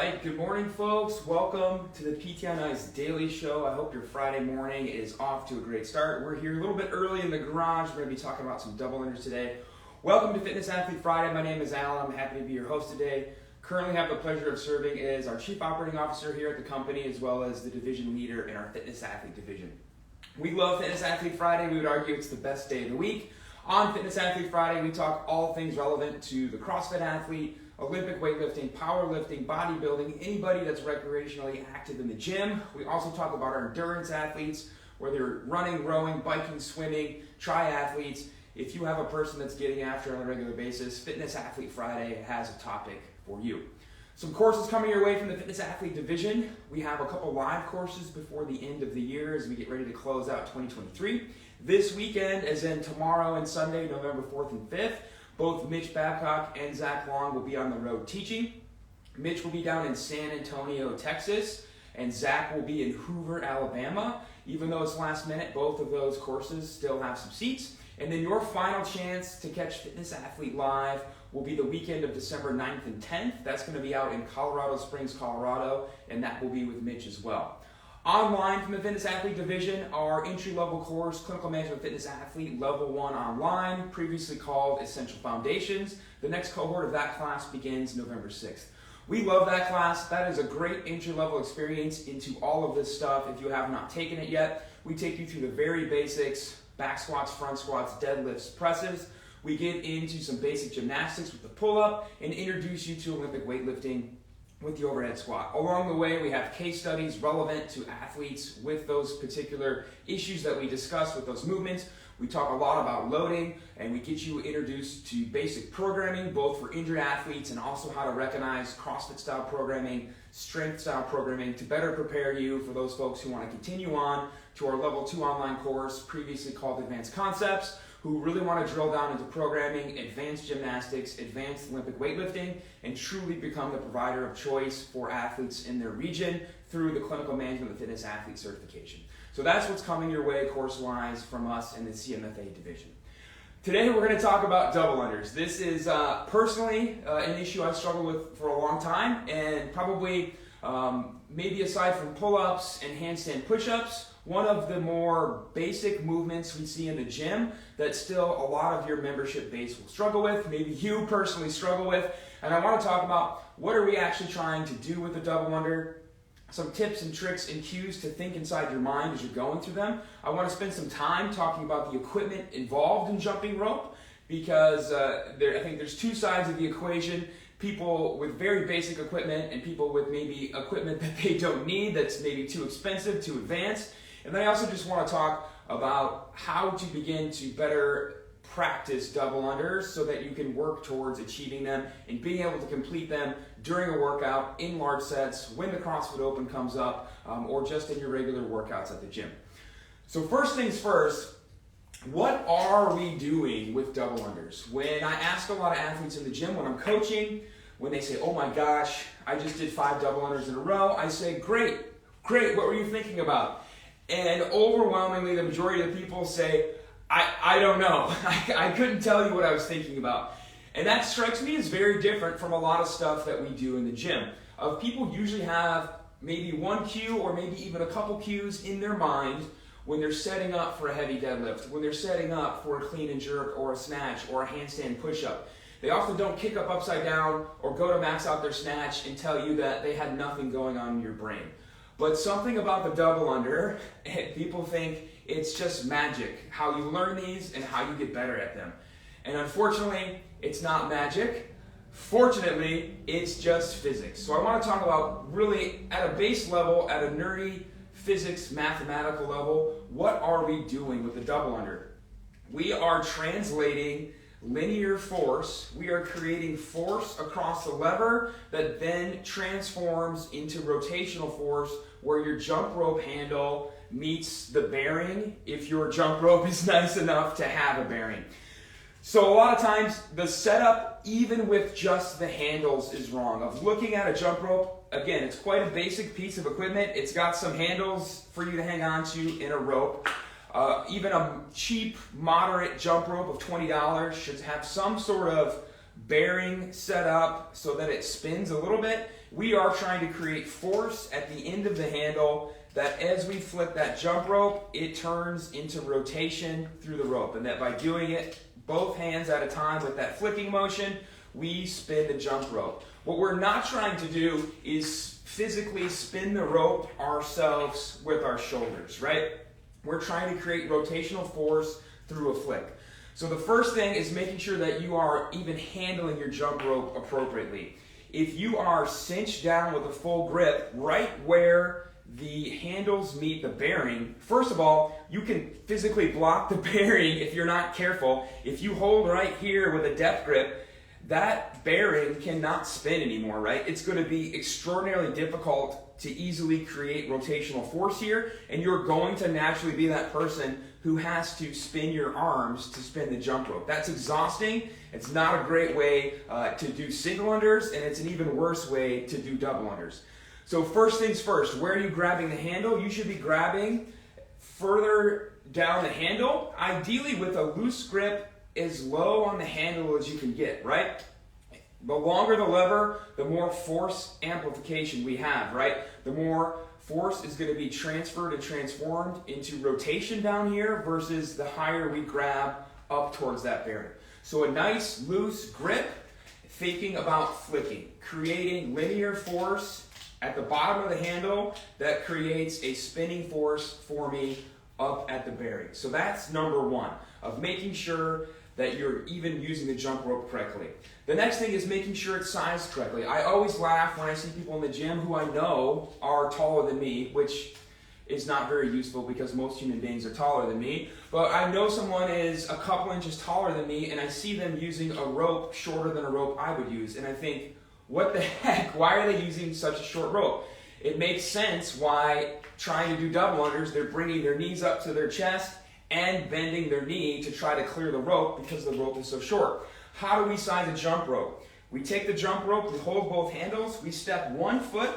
right, good morning folks. Welcome to the PTNI's Daily Show. I hope your Friday morning is off to a great start. We're here a little bit early in the garage. We're going to be talking about some double unders today. Welcome to Fitness Athlete Friday. My name is Alan. I'm happy to be your host today. Currently have the pleasure of serving as our Chief Operating Officer here at the company, as well as the division leader in our Fitness Athlete division. We love Fitness Athlete Friday. We would argue it's the best day of the week. On Fitness Athlete Friday, we talk all things relevant to the CrossFit athlete, Olympic weightlifting, powerlifting, bodybuilding, anybody that's recreationally active in the gym. We also talk about our endurance athletes, whether running, rowing, biking, swimming, triathletes. If you have a person that's getting after on a regular basis, Fitness Athlete Friday has a topic for you. Some courses coming your way from the Fitness Athlete division. We have a couple live courses before the end of the year as we get ready to close out 2023. This weekend, as in tomorrow and Sunday, November 4th and 5th, both Mitch Babcock and Zach Long will be on the road teaching. Mitch will be down in San Antonio, Texas, and Zach will be in Hoover, Alabama. Even though it's last minute, both of those courses still have some seats. And then your final chance to catch Fitness Athlete Live will be the weekend of December 9th and 10th. That's going to be out in Colorado Springs, Colorado, and that will be with Mitch as well. Online from the Fitness Athlete division, our entry-level course, Clinical Management Fitness Athlete Level 1 Online, previously called Essential Foundations. The next cohort of that class begins November 6th. We love that class. That is a great entry-level experience into all of this stuff. If you have not taken it yet, we take you through the very basics: back squats, front squats, deadlifts, presses. We get into some basic gymnastics with the pull-up and introduce you to Olympic weightlifting with the overhead squat. Along the way, we have case studies relevant to athletes with those particular issues that we discuss with those movements. We talk a lot about loading, and we get you introduced to basic programming, both for injured athletes and also how to recognize CrossFit-style programming, strength-style programming, to better prepare you for those folks who want to continue on to our Level 2 online course, previously called Advanced Concepts, who really want to drill down into programming, advanced gymnastics, advanced Olympic weightlifting, and truly become the provider of choice for athletes in their region through the Clinical Management of Fitness Athlete certification. So that's what's coming your way course-wise from us in the CMFA division. Today we're going to talk about double unders. This is personally an issue I've struggled with for a long time, and probably maybe aside from pull-ups and handstand push-ups, one of the more basic movements we see in the gym that still a lot of your membership base will struggle with, maybe you personally struggle with. And I want to talk about what are we actually trying to do with the double under, some tips and tricks and cues to think inside your mind as you're going through them. I want to spend some time talking about the equipment involved in jumping rope, because I think there's two sides of the equation: people with very basic equipment and people with maybe equipment that they don't need, that's maybe too expensive, too advanced. And then I also just want to talk about how to begin to better practice double unders so that you can work towards achieving them and being able to complete them during a workout in large sets when the CrossFit Open comes up, or just in your regular workouts at the gym. So first things first, what are we doing with double unders? When I ask a lot of athletes in the gym when I'm coaching, when they say, "Oh my gosh, I just did 5 double unders in a row," I say, great, what were you thinking about? And overwhelmingly, the majority of the people say, I don't know. I couldn't tell you what I was thinking about. And that strikes me as very different from a lot of stuff that we do in the gym. People usually have maybe one cue or maybe even a couple cues in their mind when they're setting up for a heavy deadlift, when they're setting up for a clean and jerk or a snatch or a handstand push-up. They often don't kick up upside down or go to max out their snatch and tell you that they had nothing going on in your brain. But something about the double under, people think it's just magic, how you learn these and how you get better at them. And unfortunately, it's not magic. Fortunately, it's just physics. So I want to talk about, really at a base level, at a nerdy physics mathematical level, what are we doing with the double under? We are translating linear force. We are creating force across the lever that then transforms into rotational force, where your jump rope handle meets the bearing, if your jump rope is nice enough to have a bearing. So a lot of times the setup, even with just the handles, is wrong. Of looking at a jump rope, again, it's quite a basic piece of equipment. It's got some handles for you to hang on to in a rope. Even a cheap, moderate jump rope of $20 should have some sort of bearing set up so that it spins a little bit. we are trying to create force at the end of the handle that as we flick that jump rope, it turns into rotation through the rope. And that by doing it both hands at a time with that flicking motion, we spin the jump rope. What we're not trying to do is physically spin the rope ourselves with our shoulders, right? We're trying to create rotational force through a flick. So the first thing is making sure that you are even handling your jump rope appropriately. If you are cinched down with a full grip right where the handles meet the bearing, first of all, you can physically block the bearing if you're not careful. If you hold right here with a depth grip, that bearing cannot spin anymore, right? It's going to be extraordinarily difficult to easily create rotational force here, and you're going to naturally be that person who has to spin your arms to spin the jump rope. That's exhausting. It's not a great way to do single unders, and it's an even worse way to do double unders. So first things first, where are you grabbing the handle? You should be grabbing further down the handle, ideally with a loose grip as low on the handle as you can get, right? The longer the lever, the more force amplification we have, right? The more force is going to be transferred and transformed into rotation down here versus the higher we grab up towards that bearing. So a nice loose grip, thinking about flicking, creating linear force at the bottom of the handle that creates a spinning force for me up at the bearing. So that's number one, of making sure that you're even using the jump rope correctly. The next thing is making sure it's sized correctly. I always laugh when I see people in the gym who I know are taller than me, which is not very useful because most human beings are taller than me. But I know someone is a couple inches taller than me, and I see them using a rope shorter than a rope I would use. And I think, what the heck? Why are they using such a short rope? It makes sense why trying to do double unders, they're bringing their knees up to their chest and bending their knee to try to clear the rope because the rope is so short. How do we size a jump rope? We take the jump rope, we hold both handles, we step 1 foot,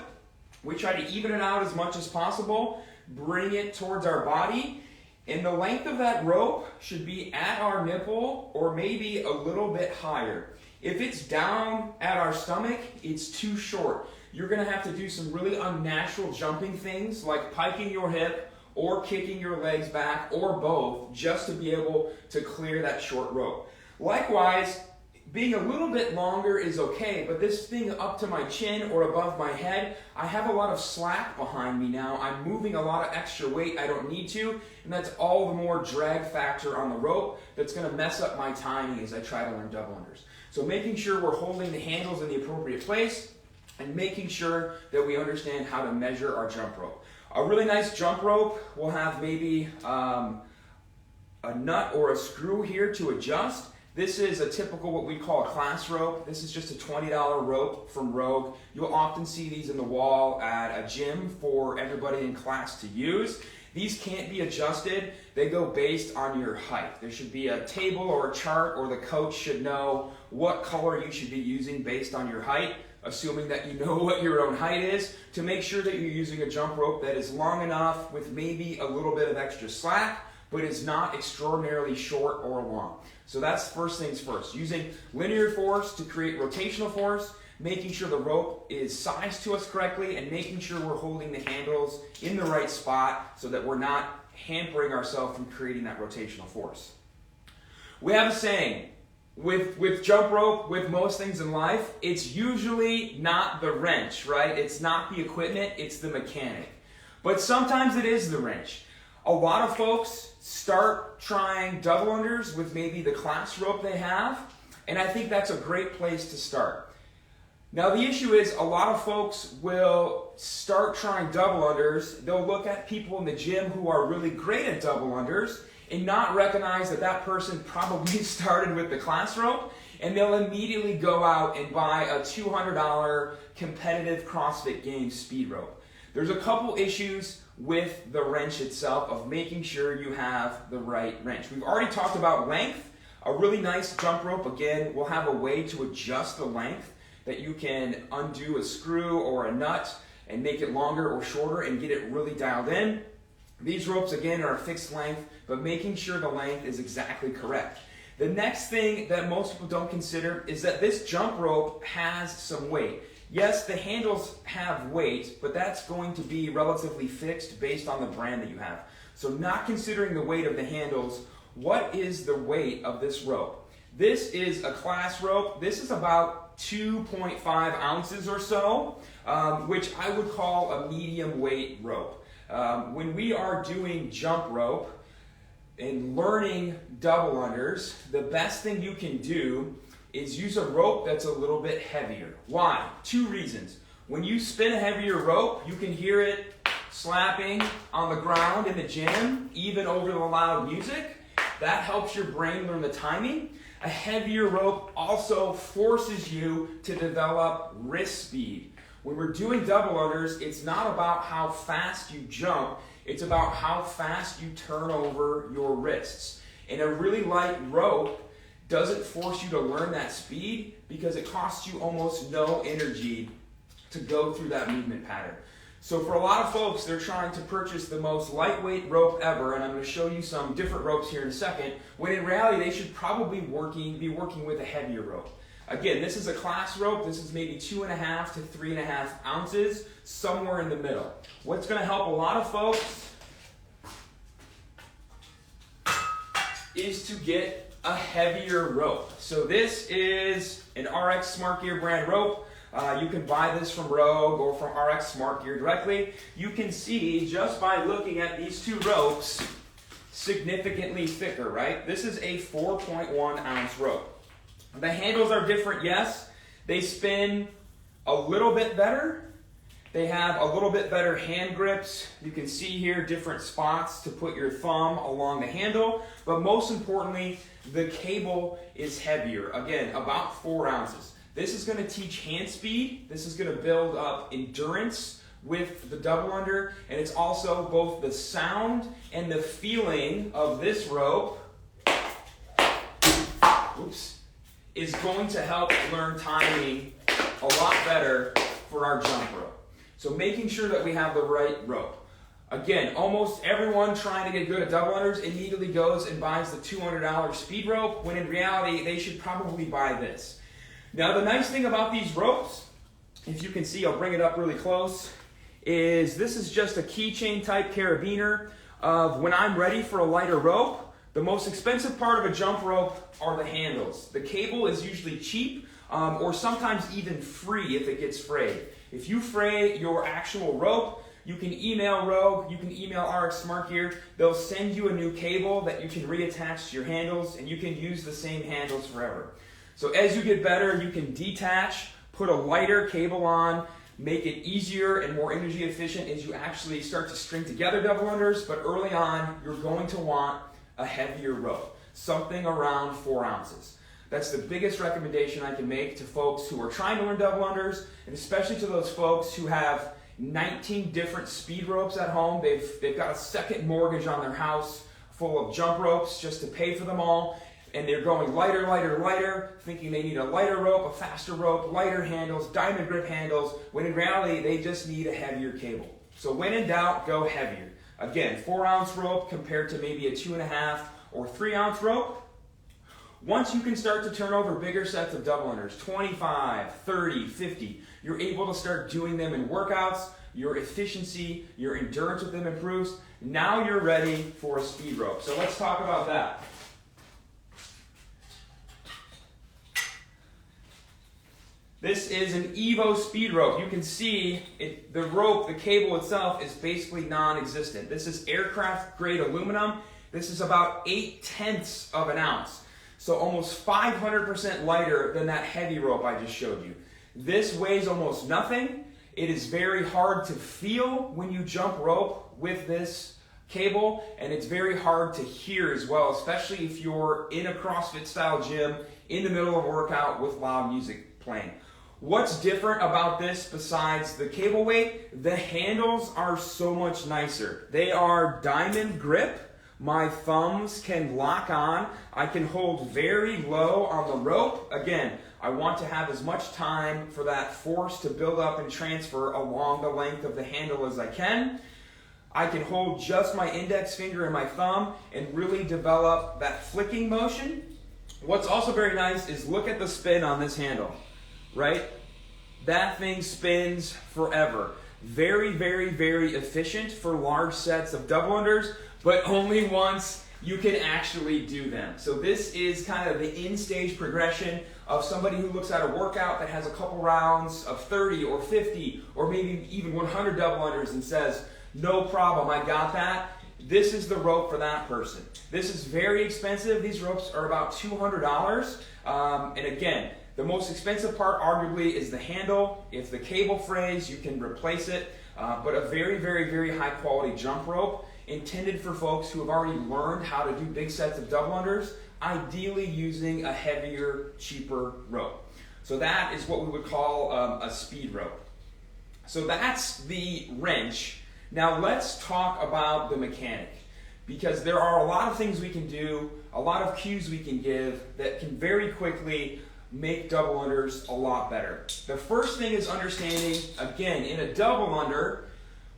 we try to even it out as much as possible, bring it towards our body, and the length of that rope should be at our nipple or maybe a little bit higher. If it's down at our stomach, it's too short. You're going to have to do some really unnatural jumping things like piking your hip or kicking your legs back or both just to be able to clear that short rope. Likewise, being a little bit longer is okay, but this thing up to my chin or above my head, I have a lot of slack behind me now. I'm moving a lot of extra weight I don't need to, and that's all the more drag factor on the rope that's going to mess up my timing as I try to learn double unders. So making sure we're holding the handles in the appropriate place and making sure that we understand how to measure our jump rope. A really nice jump rope will have maybe a nut or a screw here to adjust. This is a typical what we call a class rope. This is just a $20 rope from Rogue. You'll often see these in the wall at a gym for everybody in class to use. These can't be adjusted. They go based on your height. There should be a table or a chart, or the coach should know what color you should be using based on your height, assuming that you know what your own height is, to make sure that you're using a jump rope that is long enough with maybe a little bit of extra slack, but is not extraordinarily short or long. So that's first things first, using linear force to create rotational force, making sure the rope is sized to us correctly, and making sure we're holding the handles in the right spot so that we're not hampering ourselves from creating that rotational force. We have a saying, with jump rope, with most things in life, it's usually not the wrench, right? It's not the equipment, it's the mechanic. But sometimes it is the wrench. A lot of folks start trying double unders with maybe the class rope they have, and I think that's a great place to start. Now the issue is a lot of folks will start trying double unders, they'll look at people in the gym who are really great at double unders and not recognize that that person probably started with the class rope, and they'll immediately go out and buy a $200 competitive CrossFit Games speed rope. There's a couple issues with the wrench itself of making sure you have the right wrench. We've already talked about length. A really nice jump rope, again, will have a way to adjust the length that you can undo a screw or a nut and make it longer or shorter and get it really dialed in. These ropes, again, are a fixed length, but making sure the length is exactly correct. The next thing that most people don't consider is that this jump rope has some weight. Yes, the handles have weight, but that's going to be relatively fixed based on the brand that you have. So not considering the weight of the handles, what is the weight of this rope? This is a class rope. This is about 2.5 ounces or so, which I would call a medium weight rope. When we are doing jump rope and learning double unders, the best thing you can do is use a rope that's a little bit heavier. Why? 2 reasons. When you spin a heavier rope, you can hear it slapping on the ground in the gym, even over the loud music. That helps your brain learn the timing. A heavier rope also forces you to develop wrist speed. When we're doing double unders, it's not about how fast you jump, it's about how fast you turn over your wrists. And a really light rope doesn't force you to learn that speed because it costs you almost no energy to go through that movement pattern. So for a lot of folks, they're trying to purchase the most lightweight rope ever, and I'm going to show you some different ropes here in a second, when in reality they should probably be working with a heavier rope. Again, this is a class rope. This is maybe 2.5 to 3.5 ounces, somewhere in the middle. What's going to help a lot of folks is to get a heavier rope. So this is an RX Smart Gear brand rope. You can buy this from Rogue or from RX Smart Gear directly. You can see just by looking at these 2 ropes, significantly thicker, right? This is a 4.1 ounce rope. The handles are different, yes. They spin a little bit better. They have a little bit better hand grips. You can see here different spots to put your thumb along the handle. But most importantly, the cable is heavier. Again, about 4 ounces. This is going to teach hand speed. This is going to build up endurance with the double under. And it's also both the sound and the feeling of this rope is going to help learn timing a lot better for our jump rope. So making sure that we have the right rope. Again, almost everyone trying to get good at double unders immediately goes and buys the $200 speed rope, when in reality they should probably buy this. Now the nice thing about these ropes, if you can see, I'll bring it up really close, is this is just a keychain type carabiner of when I'm ready for a lighter rope. The most expensive part of a jump rope are the handles. The cable is usually cheap or sometimes even free if it gets frayed. If you fray your actual rope, you can email Rogue, you can email RX Smart Gear. They'll send you a new cable that you can reattach to your handles, and you can use the same handles forever. So as you get better, you can detach, put a lighter cable on, make it easier and more energy efficient as you actually start to string together double unders. But early on, you're going to want a heavier rope, something around 4 ounces. That's the biggest recommendation I can make to folks who are trying to learn double unders, and especially to those folks who have 19 different speed ropes at home. They've got a second mortgage on their house full of jump ropes just to pay for them all. And they're going lighter, lighter, lighter, thinking they need a lighter rope, a faster rope, lighter handles, diamond grip handles, when in reality they just need a heavier cable. So when in doubt, go heavier. Again, 4 ounce rope compared to maybe a 2.5 or 3 ounce rope. Once you can start to turn over bigger sets of double unders, 25, 30, 50, you're able to start doing them in workouts, your efficiency, your endurance with them improves. Now you're ready for a speed rope. So let's talk about that. This is an Evo speed rope. You can see the rope, the cable itself is basically non-existent. This is aircraft grade aluminum. This is about 0.8 of an ounce. So almost 500% lighter than that heavy rope I just showed you. This weighs almost nothing. It is very hard to feel when you jump rope with this cable, and it's very hard to hear as well, especially if you're in a CrossFit style gym in the middle of a workout with loud music playing. What's different about this besides the cable weight? The handles are so much nicer. They are diamond grip. My thumbs can lock on. I can hold very low on the rope. Again, I want to have as much time for that force to build up and transfer along the length of the handle as I can. I can hold just my index finger and my thumb and really develop that flicking motion. What's also very nice is look at the spin on this handle, right? that thing spins forever. Very, very, very efficient for large sets of double unders, but only once you can actually do them. So this is kind of the in-stage progression of somebody who looks at a workout that has a couple rounds of 30 or 50 or maybe even 100 double unders and says, no problem, I got that. This is the rope for that person. This is very expensive. These ropes are about $200. And again, the most expensive part arguably is the handle. If the cable frays, you can replace it. But a very, very, very high quality jump rope intended for folks who have already learned how to do big sets of double unders, ideally using a heavier, cheaper rope. So that is what we would call a speed rope. So that's the wrench. Now let's talk about the mechanic, because there are a lot of things we can do, a lot of cues we can give that can very quickly make double unders a lot better. The first thing is understanding, again, in a double under,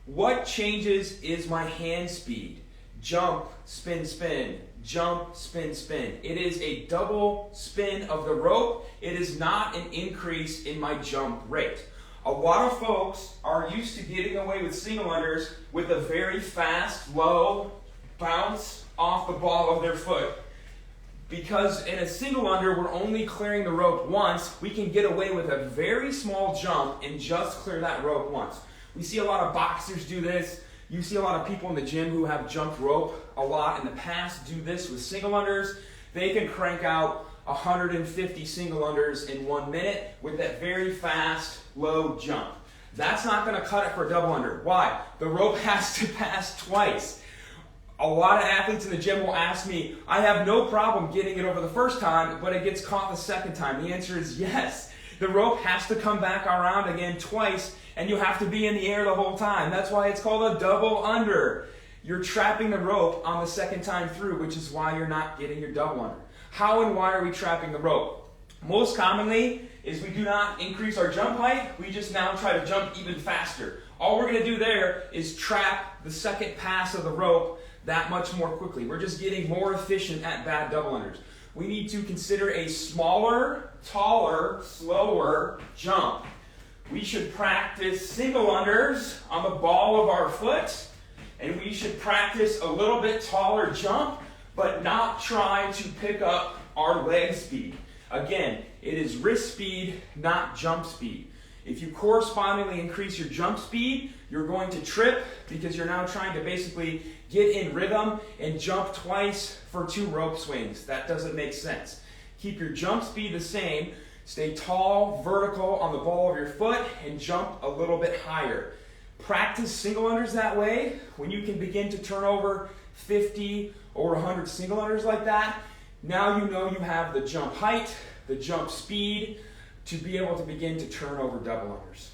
what changes is my hand speed. Jump, spin, spin, jump, spin, spin. It is a double spin of the rope. It is not an increase in my jump rate. A lot of folks are used to getting away with single unders with a very fast, low bounce off the ball of their foot. Because in a single under, we're only clearing the rope once, we can get away with a very small jump and just clear that rope once. We see a lot of boxers do this. You see a lot of people in the gym who have jumped rope a lot in the past do this with single unders. They can crank out 150 single unders in 1 minute with that very fast, low jump. That's not going to cut it for a double under. Why? The rope has to pass twice. A lot of athletes in the gym will ask me, I have no problem getting it over the first time, but it gets caught the second time. The answer is yes. The rope has to come back around again twice, and you have to be in the air the whole time. That's why it's called a double under. You're trapping the rope on the second time through, which is why you're not getting your double under. How and why are we trapping the rope? Most commonly is we do not increase our jump height. We just now try to jump even faster. All we're going to do there is trap the second pass of the rope that much more quickly. We're just getting more efficient at bad double unders. We need to consider a smaller, taller, slower jump. We should practice single unders on the ball of our foot, and we should practice a little bit taller jump, but not try to pick up our leg speed. Again, it is wrist speed, not jump speed. If you correspondingly increase your jump speed, you're going to trip because you're now trying to basically get in rhythm and jump twice for 2 rope swings. That doesn't make sense. Keep your jump speed the same. Stay tall, vertical on the ball of your foot, and jump a little bit higher. Practice single unders that way. When you can begin to turn over 50 or 100 single unders like that, now you know you have the jump height, the jump speed, to be able to begin to turn over double unders.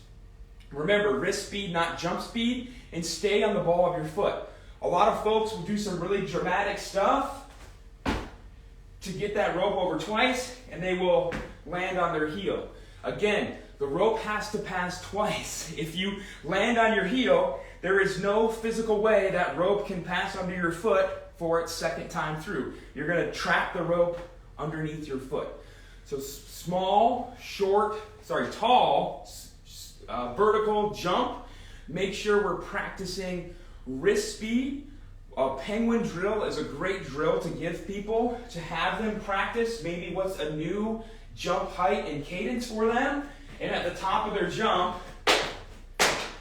Remember, wrist speed, not jump speed, and stay on the ball of your foot. A lot of folks will do some really dramatic stuff to get that rope over twice, and they will land on their heel. Again, the rope has to pass twice. If you land on your heel, there is no physical way that rope can pass under your foot for its second time through. You're going to trap the rope underneath your foot. So tall, vertical jump. Make sure we're practicing wrist speed. A penguin drill is a great drill to give people, to have them practice maybe what's a new jump height and cadence for them. And at the top of their jump,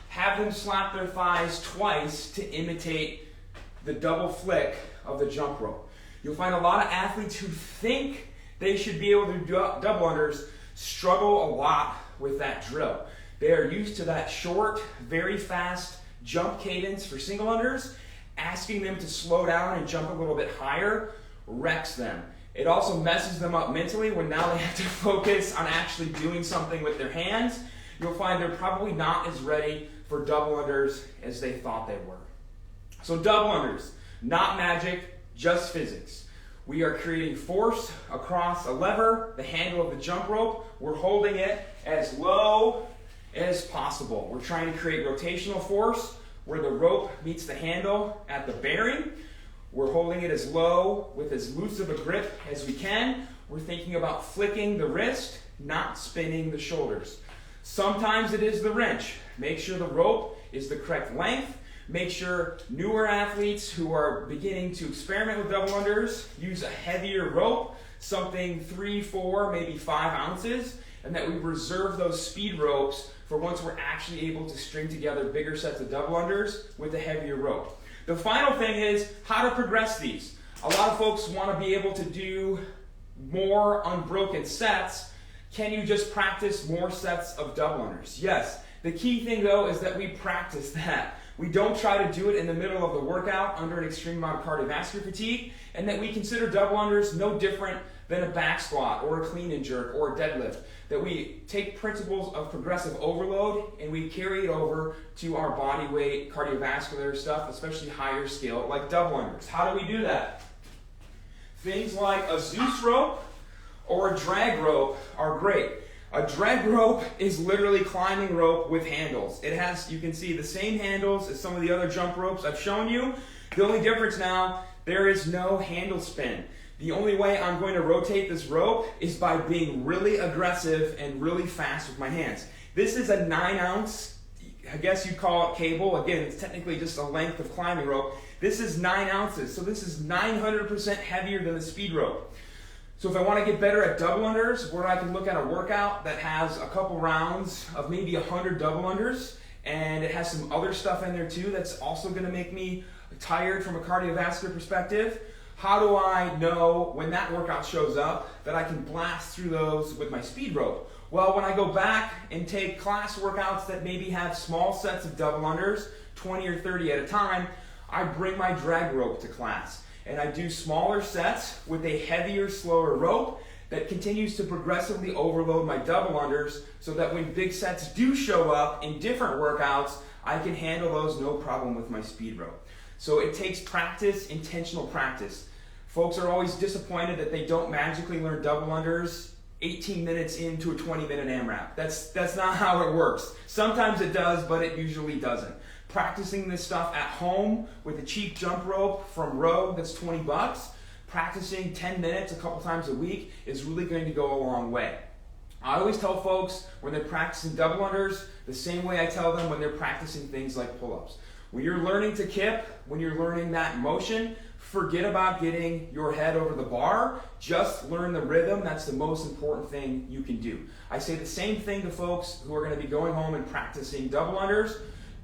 have them slap their thighs twice to imitate the double flick of the jump rope. You'll find a lot of athletes who think they should be able to do double unders struggle a lot with that drill. They are used to that short, very fast jump cadence for single unders. Asking them to slow down and jump a little bit higher wrecks them. It also messes them up mentally when now they have to focus on actually doing something with their hands. You'll find they're probably not as ready for double unders as they thought they were. So double unders, not magic, just physics. We are creating force across a lever, the handle of the jump rope. We're holding it as low as possible. We're trying to create rotational force where the rope meets the handle at the bearing. We're holding it as low with as loose of a grip as we can. We're thinking about flicking the wrist, not spinning the shoulders. Sometimes it is the wrench. Make sure the rope is the correct length. Make sure newer athletes who are beginning to experiment with double unders use a heavier rope, something 3, 4, maybe 5 ounces, and that we reserve those speed ropes for once we're actually able to string together bigger sets of double unders with a heavier rope. The final thing is how to progress these. A lot of folks want to be able to do more unbroken sets. Can you just practice more sets of double unders? Yes. The key thing though is that we practice that. We don't try to do it in the middle of the workout under an extreme amount of cardiovascular fatigue, and that we consider double unders no different than a back squat or a clean and jerk or a deadlift. That we take principles of progressive overload and we carry it over to our body weight, cardiovascular stuff, especially higher scale like double unders. How do we do that? Things like a Zeus rope or a drag rope are great. A drag rope is literally climbing rope with handles. It has, you can see, the same handles as some of the other jump ropes I've shown you. The only difference now, there is no handle spin. The only way I'm going to rotate this rope is by being really aggressive and really fast with my hands. This is a 9-ounce, I guess you'd call it cable. Again, it's technically just a length of climbing rope. This is 9 ounces, so this is 900% heavier than the speed rope. So if I want to get better at double unders, where I can look at a workout that has a couple rounds of maybe 100 double unders, and it has some other stuff in there too that's also going to make me tired from a cardiovascular perspective, how do I know when that workout shows up that I can blast through those with my speed rope? Well, when I go back and take class workouts that maybe have small sets of double unders, 20 or 30 at a time, I bring my drag rope to class. And I do smaller sets with a heavier, slower rope that continues to progressively overload my double unders so that when big sets do show up in different workouts, I can handle those no problem with my speed rope. So it takes practice, intentional practice. Folks are always disappointed that they don't magically learn double unders 18 minutes into a 20-minute AMRAP. That's not how it works. Sometimes it does, but it usually doesn't. Practicing this stuff at home with a cheap jump rope from Rogue that's 20 bucks, practicing 10 minutes a couple times a week is really going to go a long way. I always tell folks when they're practicing double unders the same way I tell them when they're practicing things like pull-ups. When you're learning to kip, when you're learning that motion, forget about getting your head over the bar. Just learn the rhythm. That's the most important thing you can do. I say the same thing to folks who are going to be going home and practicing double unders.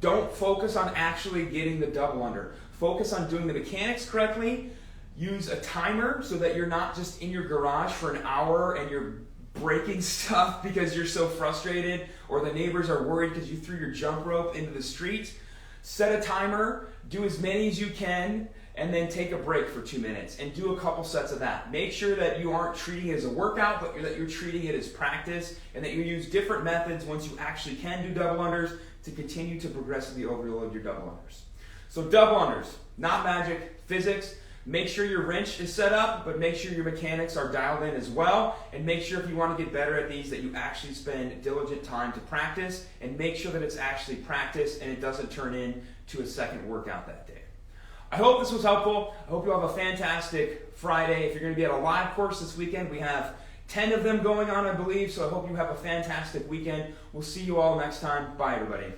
Don't focus on actually getting the double under. Focus on doing the mechanics correctly. Use a timer so that you're not just in your garage for an hour and you're breaking stuff because you're so frustrated or the neighbors are worried because you threw your jump rope into the street. Set a timer, do as many as you can, and then take a break for 2 minutes and do a couple sets of that. Make sure that you aren't treating it as a workout, but that you're treating it as practice and that you use different methods once you actually can do double unders to continue to progressively overload your double unders. So double unders, not magic, physics. Make sure your wrench is set up, but make sure your mechanics are dialed in as well. And make sure if you want to get better at these that you actually spend diligent time to practice and make sure that it's actually practice and it doesn't turn into a second workout that day. I hope this was helpful. I hope you have a fantastic Friday. If you're going to be at a live course this weekend, we have 10 of them going on, I believe, so I hope you have a fantastic weekend. We'll see you all next time. Bye, everybody.